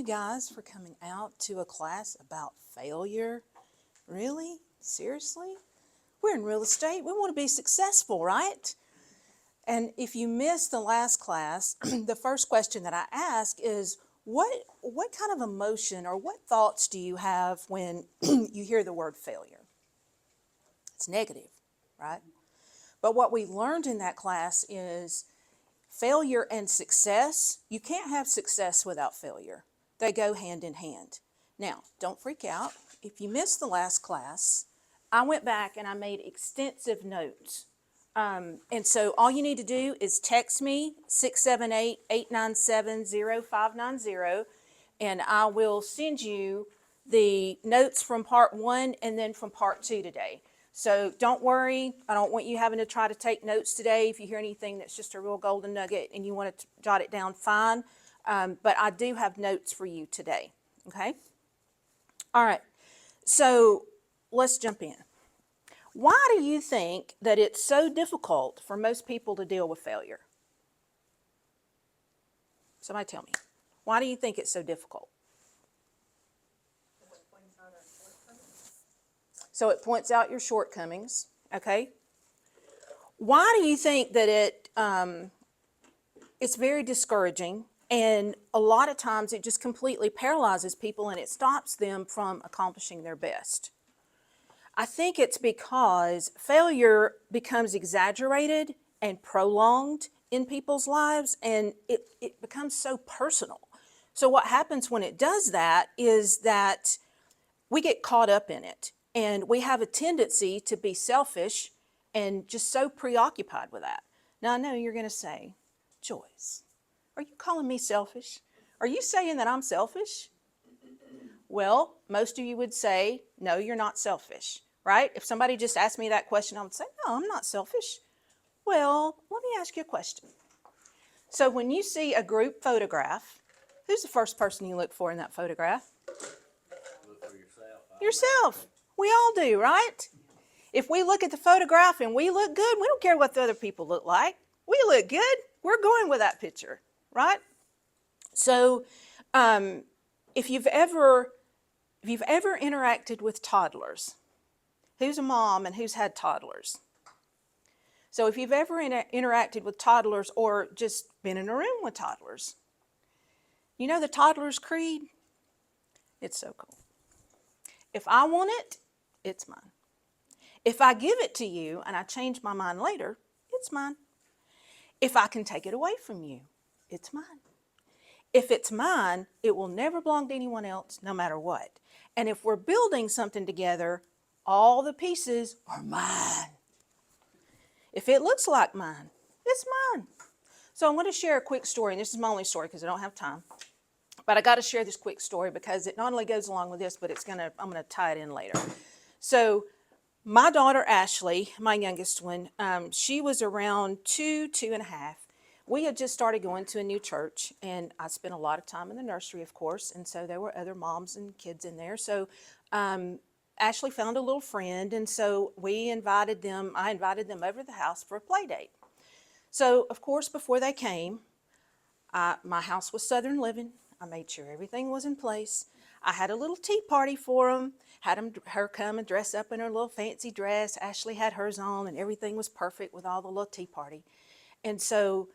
You guys for coming out to a class about failure. Really? Seriously? We're in real estate. We want to be successful, right? And if you missed the last class, the first question that I ask is, what kind of emotion or what thoughts do you have when you hear the word failure? It's negative, right? But what we learned in that class is failure and success. You can't have success without failure. They go hand in hand. Now, don't freak out. If you missed the last class, I went back and I made extensive notes. And so all you need to do is text me 678-897-0590, and I will send you the notes from part 1 and then from part 2 today. So don't worry, I don't want you having to try to take notes today. If you hear anything that's just a real golden nugget and you want to jot it down, fine. But I do have notes for you today, okay? All right, so let's jump in. Why do you think that it's so difficult for most people to deal with failure? Somebody tell me. Why do you think it's so difficult? So it points out your shortcomings, okay? Why do you think that it's very discouraging, and a lot of times it just completely paralyzes people and it stops them from accomplishing their best? I think it's because failure becomes exaggerated and prolonged in people's lives, and it becomes so personal. So what happens when it does that is that we get caught up in it, and we have a tendency to be selfish and just so preoccupied with that. Now, I know you're going to say, Joyce, are you calling me selfish? Are you saying that I'm selfish? Well, most of you would say, no, you're not selfish, right? If somebody just asked me that question, I would say, no, I'm not selfish. Well, let me ask you a question. So when you see a group photograph, who's the first person you look for in that photograph? Look for yourself. Yourself. We all do, right? If we look at the photograph and we look good, we don't care what the other people look like. We look good, we're going with that picture, right? So if you've ever interacted with toddlers, who's a mom and who's had toddlers? So if you've ever interacted with toddlers or just been in a room with toddlers, you know the toddler's creed? It's so cool. If I want it, it's mine. If I give it to you and I change my mind later, it's mine. If I can take it away from you, it's mine. If it's mine, it will never belong to anyone else, no matter what. And if we're building something together, all the pieces are mine. If it looks like mine, it's mine. So I'm going to share a quick story, and this is my only story because I don't have time. But I got to share this quick story because it not only goes along with this, but I'm going to tie it in later. So my daughter Ashley, my youngest one, she was around 2.5. We had just started going to a new church, and I spent a lot of time in the nursery, of course, and so there were other moms and kids in there. So Ashley found a little friend, and so I invited them over to the house for a play date. So, of course, before they came, my house was Southern living. I made sure everything was in place. I had a little tea party for them, her come and dress up in her little fancy dress. Ashley had hers on, and everything was perfect with all the little tea party. And so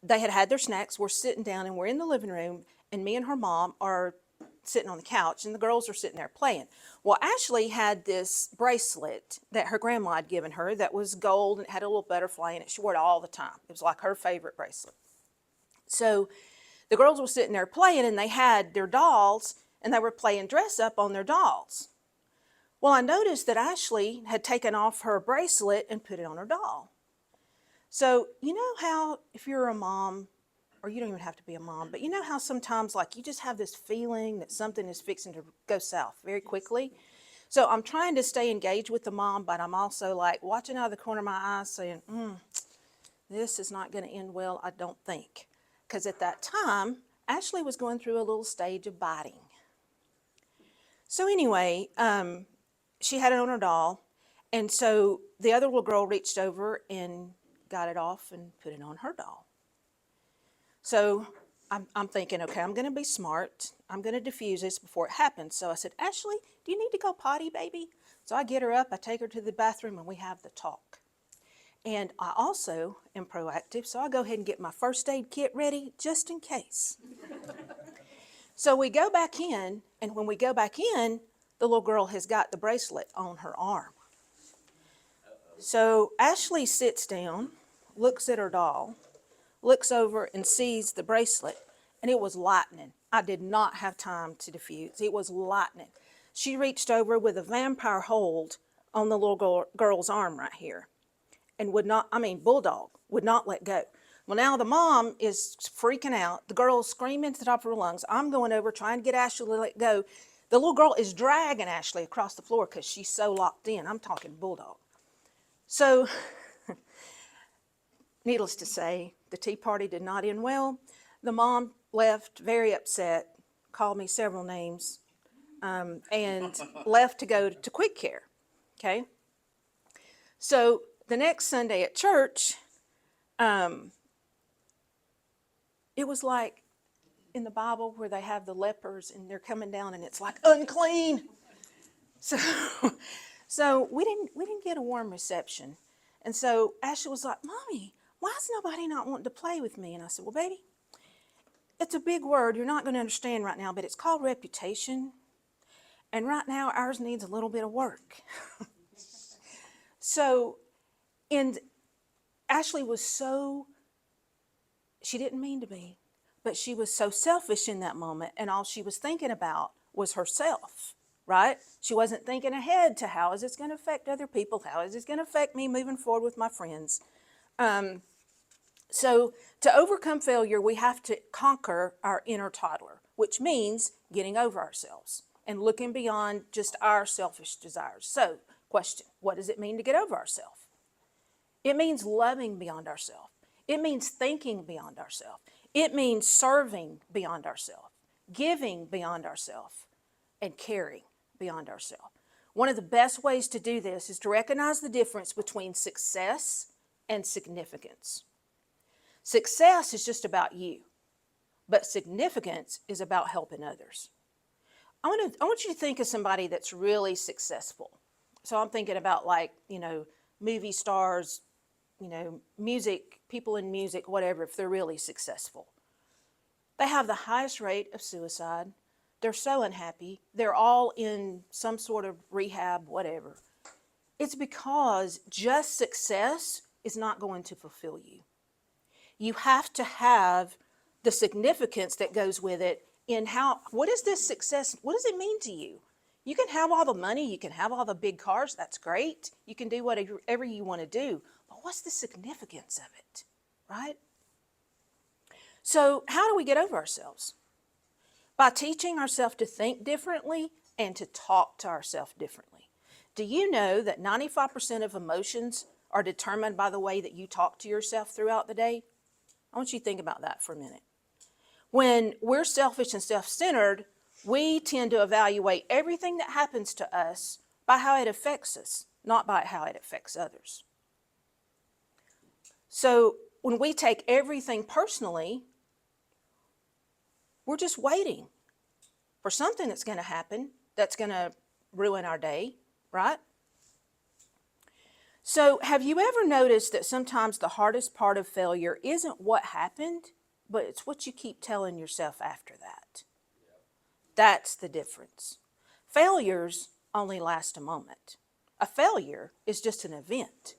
they had had their snacks. We're sitting down, and we're in the living room, and me and her mom are sitting on the couch, and the girls are sitting there playing. Well, Ashley had this bracelet that her grandma had given her that was gold and had a little butterfly in it. She wore it all the time. It was like her favorite bracelet. So the girls were sitting there playing, and they had their dolls, and they were playing dress up on their dolls. Well, I noticed that Ashley had taken off her bracelet and put it on her doll. So you know how if you're a mom, or you don't even have to be a mom, but you know how sometimes like you just have this feeling that something is fixing to go south very quickly? So I'm trying to stay engaged with the mom, but I'm also like watching out of the corner of my eyes saying, this is not going to end well, I don't think. Because at that time, Ashley was going through a little stage of biting. So anyway, she had it on her doll, and so the other little girl reached over and got it off and put it on her doll. So I'm thinking, okay, I'm going to be smart. I'm going to diffuse this before it happens. So I said, Ashley, do you need to go potty, baby? So I get her up, I take her to the bathroom, and we have the talk. And I also am proactive, so I go ahead and get my first aid kit ready just in case. So we go back in, and when we go back in, the little girl has got the bracelet on her arm. So Ashley sits down, looks at her doll, looks over and sees the bracelet, and it was lightning. I did not have time to diffuse. It was lightning. She reached over with a vampire hold on the little girl's arm right here and would not, bulldog, would not let go. Well, now the mom is freaking out. The girl's screaming at the top of her lungs. I'm going over trying to get Ashley to let go. The little girl is dragging Ashley across the floor because she's so locked in. I'm talking bulldog. So, needless to say, the tea party did not end well. The mom left very upset, called me several names, and left to go to quick care, okay? So the next Sunday at church, it was like in the Bible where they have the lepers and they're coming down and it's like unclean. So we didn't get a warm reception. And so Ashley was like, Mommy, why is nobody not wanting to play with me? And I said, well, baby, it's a big word. You're not going to understand right now, but it's called reputation. And right now, ours needs a little bit of work. So, and Ashley was so, she didn't mean to be, but she was so selfish in that moment, and all she was thinking about was herself, right? She wasn't thinking ahead to how is this going to affect other people? How is this going to affect me moving forward with my friends? So to overcome failure, we have to conquer our inner toddler, which means getting over ourselves and looking beyond just our selfish desires. So, question, what does it mean to get over ourselves? It means loving beyond ourselves. It means thinking beyond ourselves. It means serving beyond ourselves, giving beyond ourselves, and caring beyond ourselves. One of the best ways to do this is to recognize the difference between success and significance. Success is just about you, but significance is about helping others. I want you to think of somebody that's really successful. So I'm thinking about movie stars, music, people in music, whatever, if they're really successful. They have the highest rate of suicide. They're so unhappy. They're all in some sort of rehab, whatever. It's because just success is not going to fulfill you. You have to have the significance that goes with it in what is this success? What does it mean to you? You can have all the money, you can have all the big cars, that's great. You can do whatever you want to do, but what's the significance of it, right? So how do we get over ourselves? By teaching ourselves to think differently and to talk to ourselves differently. Do you know that 95% of emotions are determined by the way that you talk to yourself throughout the day? I want you to think about that for a minute. When we're selfish and self-centered, we tend to evaluate everything that happens to us by how it affects us, not by how it affects others. So when we take everything personally, we're just waiting for something that's going to happen that's going to ruin our day, right? So have you ever noticed that sometimes the hardest part of failure isn't what happened, but it's what you keep telling yourself after that? That's the difference. Failures only last a moment. A failure is just an event.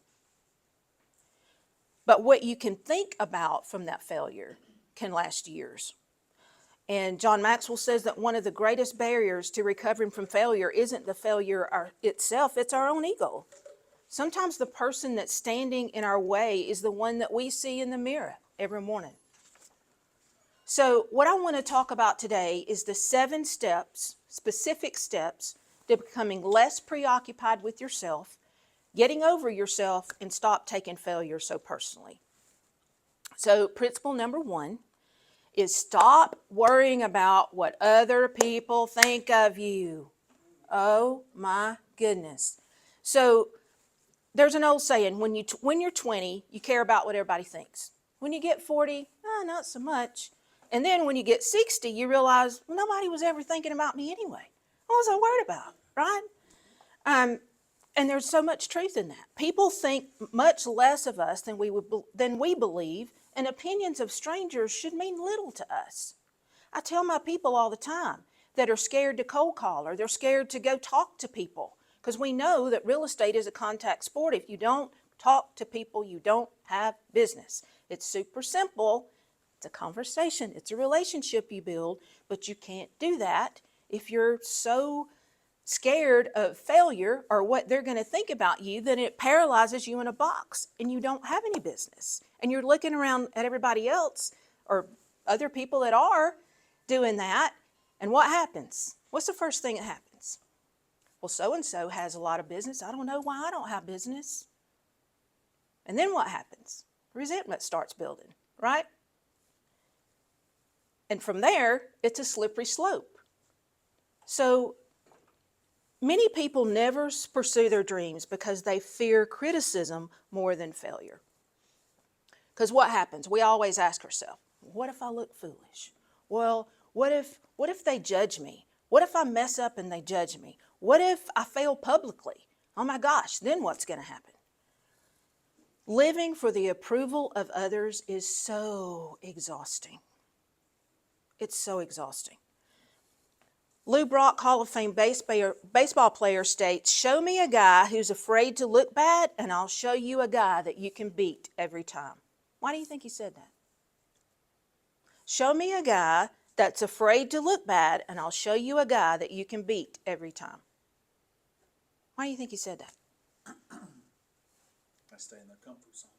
But what you can think about from that failure can last years. And John Maxwell says that one of the greatest barriers to recovering from failure isn't the failure itself, it's our own ego. Sometimes the person that's standing in our way is the one that we see in the mirror every morning. So what I want to talk about today is the 7 steps, specific steps, to becoming less preoccupied with yourself, getting over yourself, and stop taking failure so personally. So principle number 1 is stop worrying about what other people think of you. Oh my goodness. So there's an old saying, when you're 20, you care about what everybody thinks. When you get 40, not so much. And then when you get 60, you realize, well, nobody was ever thinking about me anyway. What was I worried about, right? And there's so much truth in that. People think much less of us than we believe, and opinions of strangers should mean little to us. I tell my people all the time that are scared to cold call or they're scared to go talk to people, because we know that real estate is a contact sport. If you don't talk to people, you don't have business. It's super simple. It's a conversation. It's a relationship you build, but you can't do that if you're so scared of failure or what they're going to think about you, then it paralyzes you in a box and you don't have any business. And you're looking around at everybody else or other people that are doing that. And what happens? What's the first thing that happens? Well, so-and-so has a lot of business. I don't know why I don't have business. And then what happens? Resentment starts building, right? And from there, it's a slippery slope. So many people never pursue their dreams because they fear criticism more than failure. Because what happens? We always ask ourselves, what if I look foolish? Well, what if they judge me? What if I mess up and they judge me? What if I fail publicly? Oh my gosh, then what's going to happen? Living for the approval of others is so exhausting. It's so exhausting. Lou Brock, Hall of Fame baseball player, states, "Show me a guy who's afraid to look bad, and I'll show you a guy that you can beat every time." Why do you think he said that? Show me a guy that's afraid to look bad, and I'll show you a guy that you can beat every time. Why do you think he said that? I stay in their comfort zone.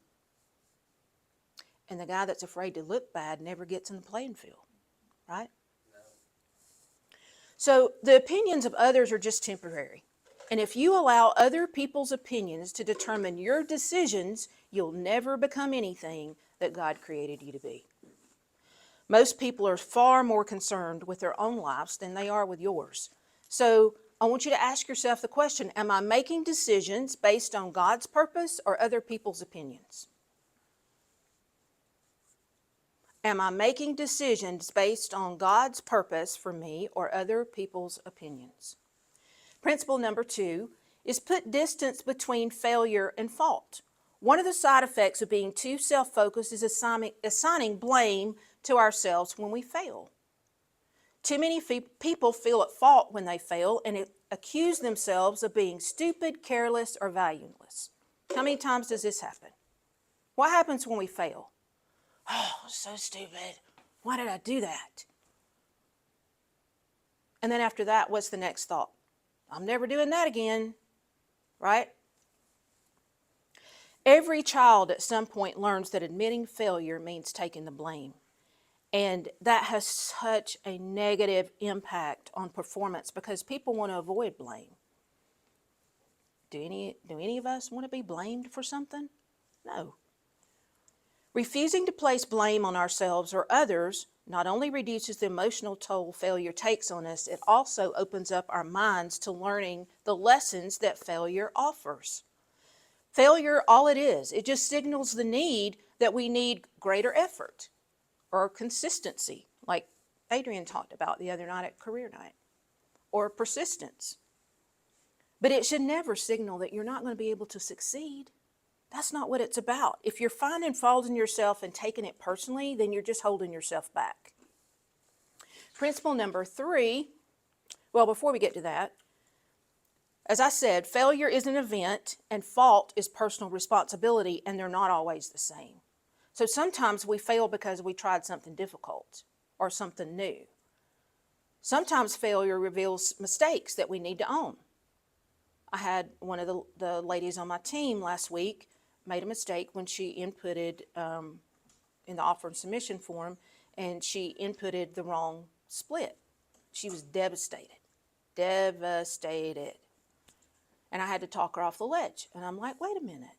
And the guy that's afraid to look bad never gets in the playing field, right? So the opinions of others are just temporary. And if you allow other people's opinions to determine your decisions, you'll never become anything that God created you to be. Most people are far more concerned with their own lives than they are with yours. So I want you to ask yourself the question, am I making decisions based on God's purpose or other people's opinions? Am I making decisions based on God's purpose for me or other people's opinions? Principle number 2 is put distance between failure and fault. One of the side effects of being too self-focused is assigning blame to ourselves when we fail. Too many people feel at fault when they fail and accuse themselves of being stupid, careless, or valueless. How many times does this happen? What happens when we fail? Oh, so stupid. Why did I do that? And then after that, what's the next thought? I'm never doing that again, right? Every child at some point learns that admitting failure means taking the blame. And that has such a negative impact on performance because people want to avoid blame. Do any of us want to be blamed for something? No. Refusing to place blame on ourselves or others not only reduces the emotional toll failure takes on us, it also opens up our minds to learning the lessons that failure offers. Failure, all it is, it just signals the need that we need greater effort or consistency, like Adrian talked about the other night at career night, or persistence. But it should never signal that you're not going to be able to succeed. That's not what it's about. If you're finding fault in yourself and taking it personally, then you're just holding yourself back. Principle number 3, well, before we get to that, as I said, failure is an event and fault is personal responsibility, and they're not always the same. So sometimes we fail because we tried something difficult or something new. Sometimes failure reveals mistakes that we need to own. I had one of the ladies on my team last week made a mistake when she inputted in the offer and submission form, and she inputted the wrong split. She was devastated. And I had to talk her off the ledge. And I'm like, wait a minute.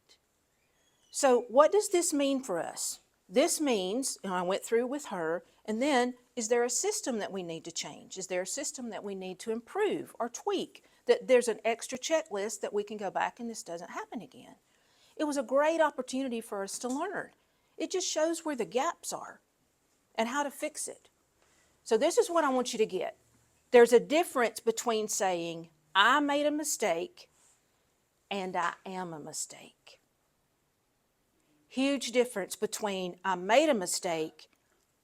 So what does this mean for us? This means, and I went through with her, and then is there a system that we need to change? Is there a system that we need to improve or tweak? That there's an extra checklist that we can go back and this doesn't happen again. It was a great opportunity for us to learn. It just shows where the gaps are. and how to fix it. So this is what I want you to get. There's a difference between saying, I made a mistake and I am a mistake. Huge difference between I made a mistake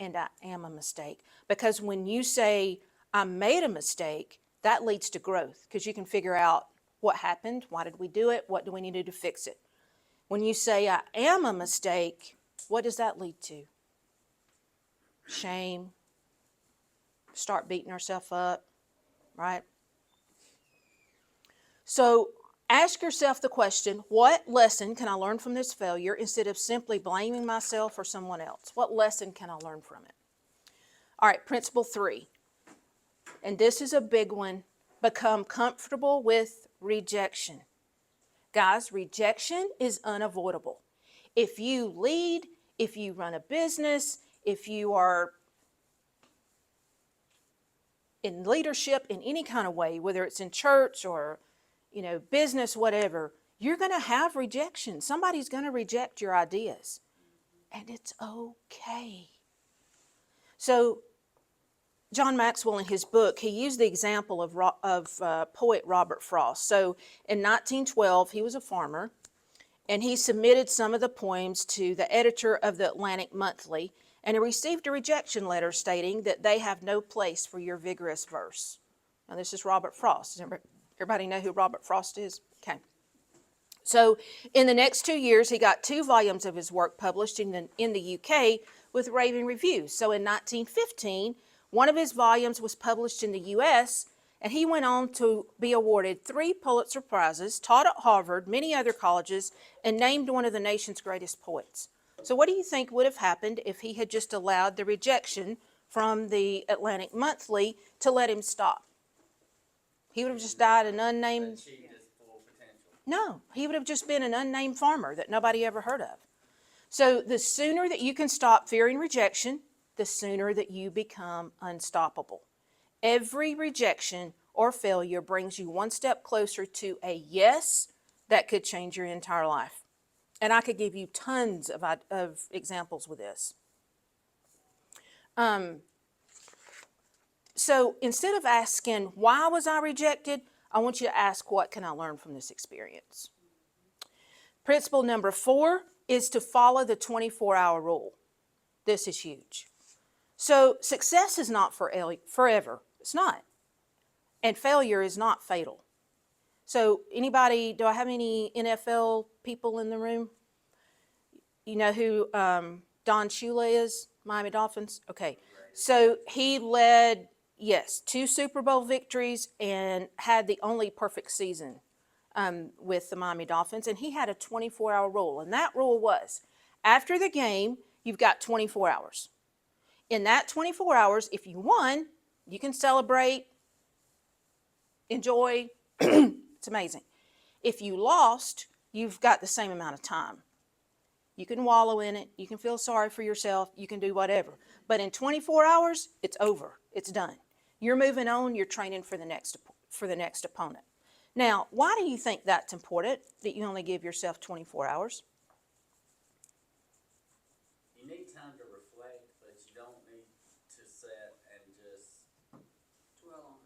and I am a mistake. Because when you say, I made a mistake, that leads to growth because you can figure out what happened, why did we do it, what do we need to do to fix it. When you say, I am a mistake, what does that lead to? Shame. Start beating ourselves up, right? So ask yourself the question, what lesson can I learn from this failure instead of simply blaming myself or someone else? What lesson can I learn from it? All right, principle 3. And this is a big one. Become comfortable with rejection. Guys, rejection is unavoidable. If you lead, if you run a business, if you are in leadership in any kind of way, whether it's in church or, business, whatever, you're going to have rejection. Somebody's going to reject your ideas. And it's okay. So John Maxwell, in his book, he used the example of poet Robert Frost. So in 1912, he was a farmer, and he submitted some of the poems to the editor of the Atlantic Monthly, and he received a rejection letter stating that they have no place for your vigorous verse. Now, this is Robert Frost. Does everybody know who Robert Frost is? Okay. So in the next 2 years, he got 2 volumes of his work published in the UK with raving reviews. So in 1915, one of his volumes was published in the US, and he went on to be awarded 3 Pulitzer Prizes, taught at Harvard, many other colleges, and named one of the nation's greatest poets. So what do you think would have happened if he had just allowed the rejection from the Atlantic Monthly to let him stop? He would have just died an unnamed... No, he would have just been an unnamed farmer that nobody ever heard of. So the sooner that you can stop fearing rejection, the sooner that you become unstoppable. Every rejection or failure brings you one step closer to a yes that could change your entire life. And I could give you tons of examples with this. So instead of asking, why was I rejected? I want you to ask, what can I learn from this experience? Principle number 4 is to follow the 24-hour rule. This is huge. So success is not forever. It's not. And failure is not fatal. So anybody, do I have any NFL people in the room? You know who Don Shula is, Miami Dolphins? Okay. So he led, 2 Super Bowl victories and had the only perfect season with the Miami Dolphins. And he had a 24-hour rule. And that rule was, after the game, you've got 24 hours. In that 24 hours, if you won, you can celebrate, enjoy. It's amazing. If you lost, you've got the same amount of time. You can wallow in it. You can feel sorry for yourself. You can do whatever. But in 24 hours, it's over. It's done. You're moving on. You're training for the next opponent. Now, why do you think that's important, that you only give yourself 24 hours? You need time to reflect, but you don't need to sit and just dwell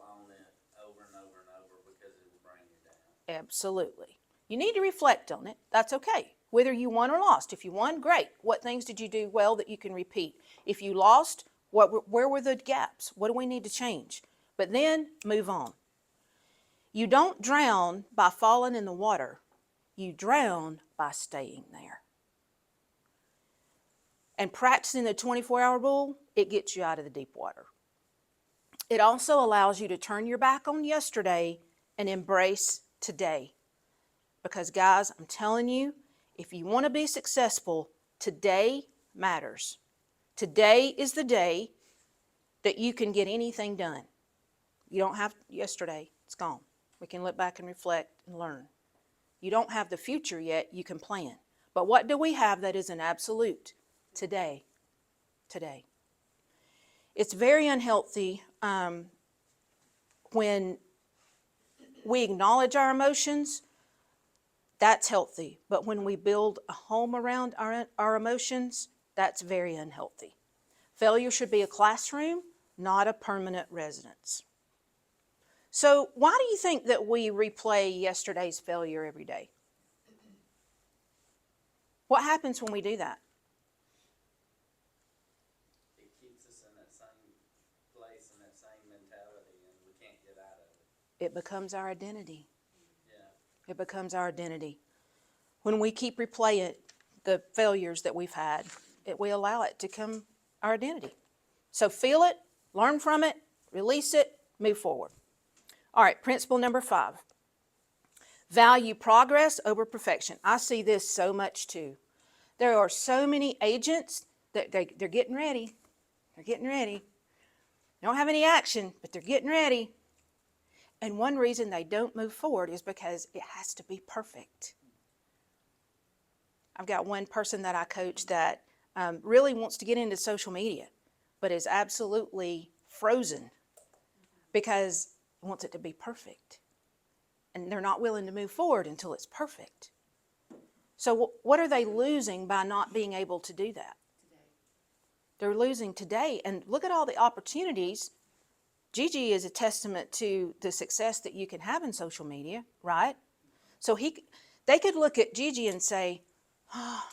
on it over and over and over because it will bring you down. Absolutely. You need to reflect on it. That's okay. Whether you won or lost. If you won, great. What things did you do well that you can repeat? If you lost, where were the gaps? What do we need to change? But then move on. You don't drown by falling in the water. You drown by staying there. And practicing the 24-hour rule, it gets you out of the deep water. It also allows you to turn your back on yesterday and embrace today. Because guys, I'm telling you, if you want to be successful, today matters. Today is the day that you can get anything done. You don't have yesterday, it's gone. We can look back and reflect and learn. You don't have the future yet, you can plan. But what do we have that is an absolute? Today. Today. It's very unhealthy when we acknowledge our emotions. That's healthy. But when we build a home around our emotions, that's very unhealthy. Failure should be a classroom, not a permanent residence. So why do you think that we replay yesterday's failure every day? What happens when we do that? It keeps us in that same place and that same mentality, and we can't get out of it. It becomes our identity. Yeah. It becomes our identity. When we keep replaying the failures that we've had, we allow it to become our identity. So feel it, learn from it, release it, move forward. All right, principle number 5. Value progress over perfection. I see this so much too. There are so many agents that they're getting ready. They're getting ready. They don't have any action, but they're getting ready. And one reason they don't move forward is because it has to be perfect. I've got one person that I coach that really wants to get into social media, but is absolutely frozen because he wants it to be perfect. And they're not willing to move forward until it's perfect. So what are they losing by not being able to do that? They're losing today. And look at all the opportunities. Gigi is a testament to the success that you can have in social media, right? So they could look at Gigi and say, oh,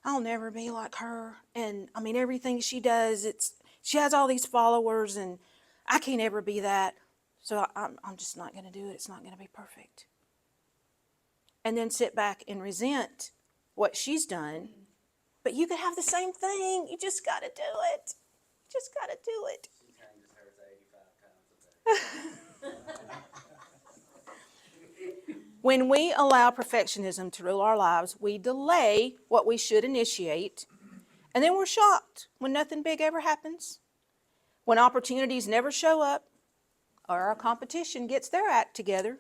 I'll never be like her. And I mean, everything she does, she has all these followers and I can't ever be that. So I'm just not going to do it. It's not going to be perfect. And then sit back and resent what she's done. But you could have the same thing. You just got to do it. You just got to do it. She changes hers 85 times a day. When we allow perfectionism to rule our lives, we delay what we should initiate, and then we're shocked when nothing big ever happens, when opportunities never show up, or our competition gets their act together.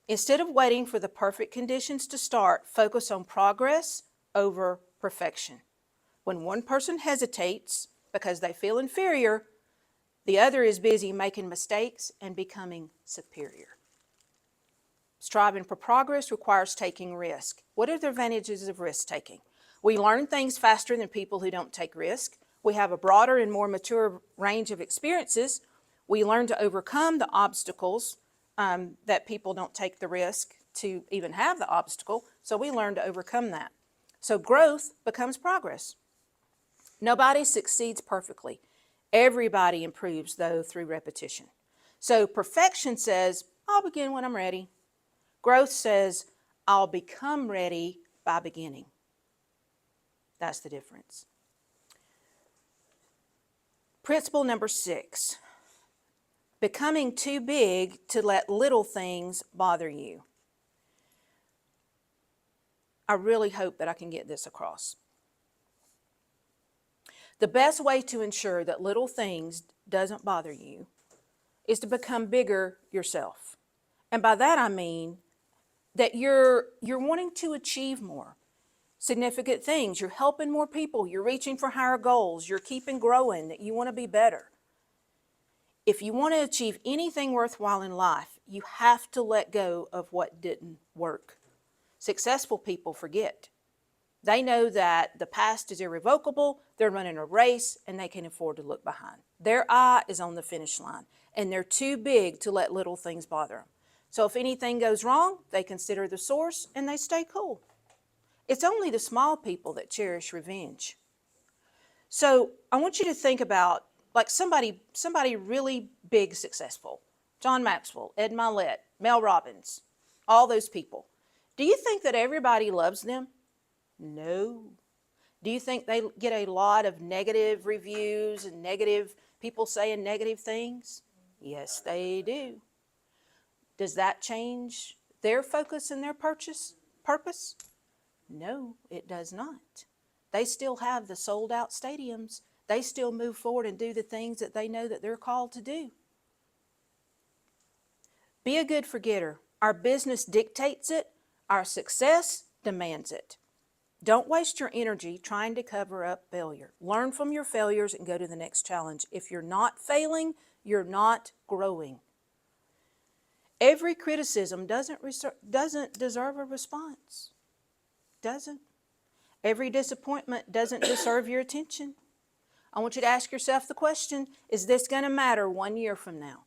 Instead of waiting for the perfect conditions to start, focus on progress over perfection. When one person hesitates because they feel inferior, the other is busy making mistakes and becoming superior. Striving for progress requires taking risk. What are the advantages of risk taking? We learn things faster than people who don't take risk. We have a broader and more mature range of experiences. We learn to overcome the obstacles that people don't take the risk to even have the obstacle. So we learn to overcome that. So growth becomes progress. Nobody succeeds perfectly. Everybody improves, though, through repetition. So perfection says, I'll begin when I'm ready. Growth says, I'll become ready by beginning. That's the difference. Principle number 6. Becoming too big to let little things bother you. I really hope that I can get this across. The best way to ensure that little things doesn't bother you is to become bigger yourself. And by that I mean that you're wanting to achieve more significant things. You're helping more people. You're reaching for higher goals. You're keeping growing, that you want to be better. If you want to achieve anything worthwhile in life, you have to let go of what didn't work. Successful people forget. They know that the past is irrevocable, they're running a race, and they can afford to look behind. Their eye is on the finish line, and they're too big to let little things bother them. So if anything goes wrong, they consider the source, and they stay cool. It's only the small people that cherish revenge. So I want you to think about like somebody really big, successful. John Maxwell, Ed Mylett, Mel Robbins, all those people. Do you think that everybody loves them? No. Do you think they get a lot of negative reviews and negative people saying negative things? Yes, they do. Does that change their focus and their purpose? No, it does not. They still have the sold out stadiums. They still move forward and do the things that they know that they're called to do. Be a good forgetter. Our business dictates it. Our success demands it. Don't waste your energy trying to cover up failure. Learn from your failures and go to the next challenge. If you're not failing, you're not growing. Every criticism doesn't deserve a response. Doesn't. Every disappointment doesn't deserve your attention. I want you to ask yourself the question, is this going to matter 1 year from now?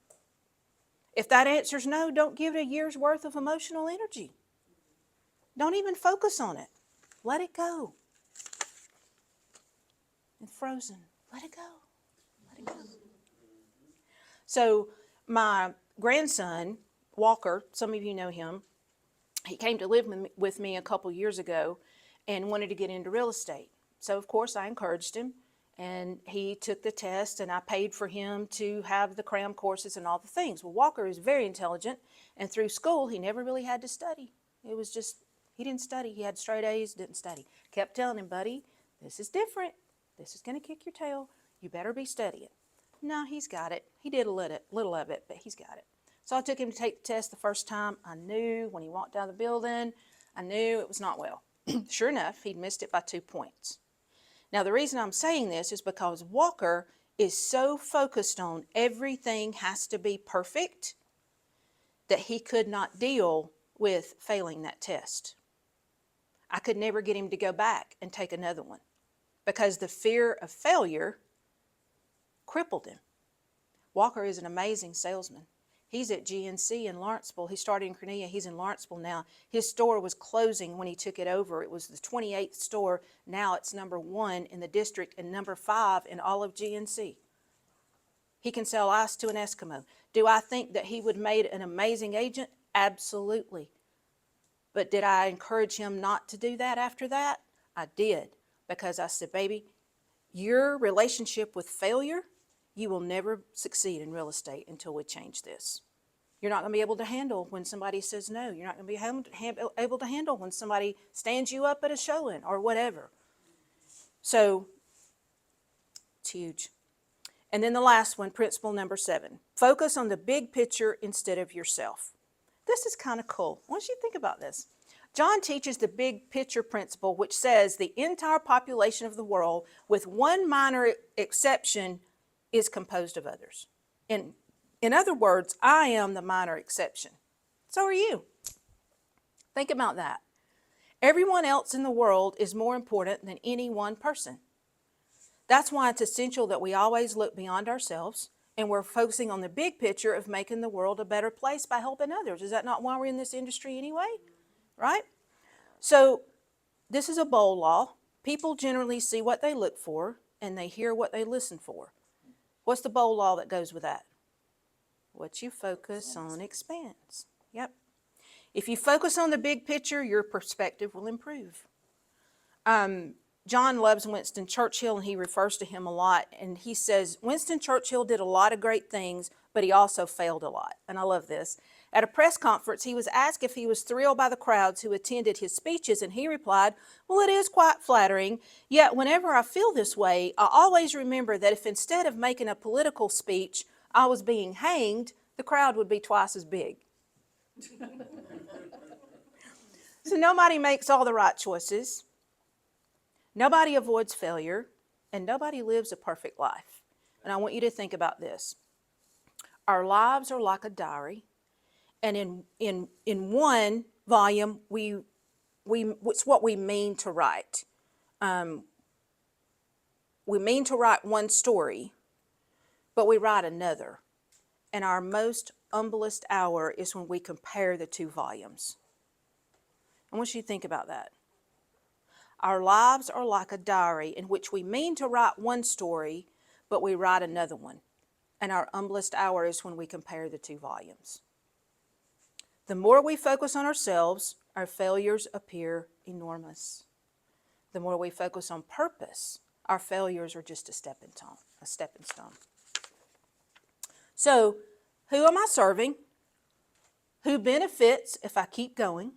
If that answer is no, don't give it a year's worth of emotional energy. Don't even focus on it. Let it go. And frozen. Let it go. Let it go. So my grandson, Walker, some of you know him, he came to live with me a couple years ago and wanted to get into real estate. So of course I encouraged him, and he took the test, and I paid for him to have the cram courses and all the things. Well, Walker is very intelligent, and through school he never really had to study. It was just, he didn't study. He had straight A's, didn't study. Kept telling him, buddy, this is different. This is going to kick your tail. You better be studying. No, he's got it. He did a little of it, but he's got it. So I took him to take the test the first time. I knew when he walked out of the building, I knew it was not well. Sure enough, he'd missed it by 2 points. Now, the reason I'm saying this is because Walker is so focused on everything has to be perfect that he could not deal with failing that test. I could never get him to go back and take another one because the fear of failure crippled him. Walker is an amazing salesman. He's at GNC in Lawrenceville. He started in Cornelia. He's in Lawrenceville now. His store was closing when he took it over. It was the 28th store. Now it's number 1 in the district and number 5 in all of GNC. He can sell ice to an Eskimo. Do I think that he would have made an amazing agent? Absolutely. But did I encourage him not to do that after that? I did, because I said, baby, your relationship with failure, you will never succeed in real estate until we change this. You're not going to be able to handle when somebody says no. You're not going to be able to handle when somebody stands you up at a showing or whatever. So it's huge. And then the last one, principle number 7. Focus on the big picture instead of yourself. This is kind of cool. I want you to think about this. John teaches the big picture principle, which says the entire population of the world, with one minor exception, is composed of others. In other words, I am the minor exception. So are you. Think about that. Everyone else in the world is more important than any one person. That's why it's essential that we always look beyond ourselves, and we're focusing on the big picture of making the world a better place by helping others. Is that not why we're in this industry anyway? Right? So this is a bowl law. People generally see what they look for, and they hear what they listen for. What's the bowl law that goes with that? What you focus on expands. Yep. If you focus on the big picture, your perspective will improve. John loves Winston Churchill, and he refers to him a lot. And he says, Winston Churchill did a lot of great things, but he also failed a lot. And I love this. At a press conference, he was asked if he was thrilled by the crowds who attended his speeches, and he replied, well, it is quite flattering, yet whenever I feel this way, I always remember that if instead of making a political speech, I was being hanged, the crowd would be twice as big. So nobody makes all the right choices. Nobody avoids failure, and nobody lives a perfect life. And I want you to think about this. Our lives are like a diary, and in one volume, it's what we mean to write. We mean to write one story, but we write another. And our most humblest hour is when we compare the 2 volumes. I want you to think about that. Our lives are like a diary in which we mean to write one story, but we write another one. And our humblest hour is when we compare the 2 volumes. The more we focus on ourselves, our failures appear enormous. The more we focus on purpose, our failures are just a stepping stone. So, who am I serving? Who benefits if I keep going?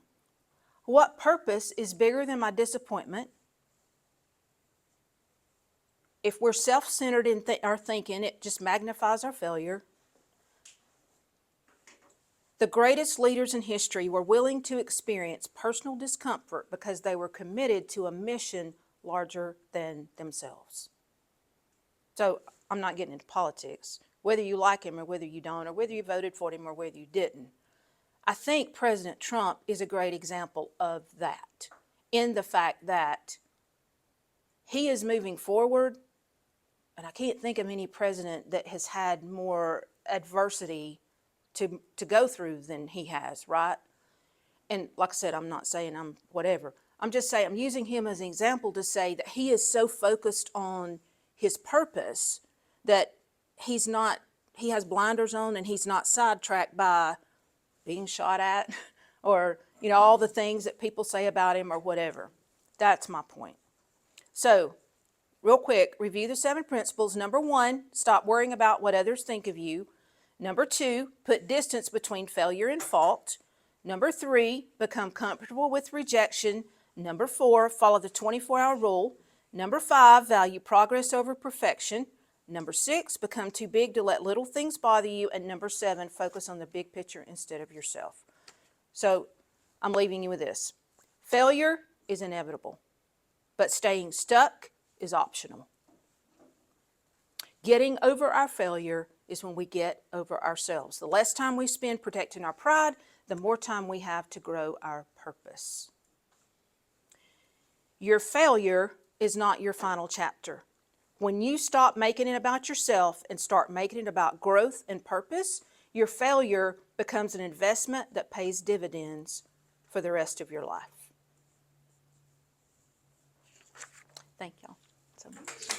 What purpose is bigger than my disappointment? If we're self-centered in our thinking, it just magnifies our failure. The greatest leaders in history were willing to experience personal discomfort because they were committed to a mission larger than themselves. So I'm not getting into politics, whether you like him or whether you don't, or whether you voted for him or whether you didn't. I think President Trump is a great example of that, in the fact that he is moving forward and I can't think of any president that has had more adversity to go through than he has, right? And like I said, I'm not saying I'm whatever. I'm just saying, I'm using him as an example to say that he is so focused on his purpose that he has blinders on and he's not sidetracked by being shot at or, all the things that people say about him or whatever. That's my point. So, real quick, review the 7 principles. Number 1, stop worrying about what others think of you. Number 2, put distance between failure and fault. Number 3, become comfortable with rejection. Number 4, follow the 24-hour rule. Number 5, value progress over perfection. Number 6, become too big to let little things bother you. And number 7, focus on the big picture instead of yourself. So I'm leaving you with this. Failure is inevitable, but staying stuck is optional. Getting over our failure is when we get over ourselves. The less time we spend protecting our pride, the more time we have to grow our purpose. Your failure is not your final chapter. When you stop making it about yourself and start making it about growth and purpose, your failure becomes an investment that pays dividends for the rest of your life. Thank y'all so much.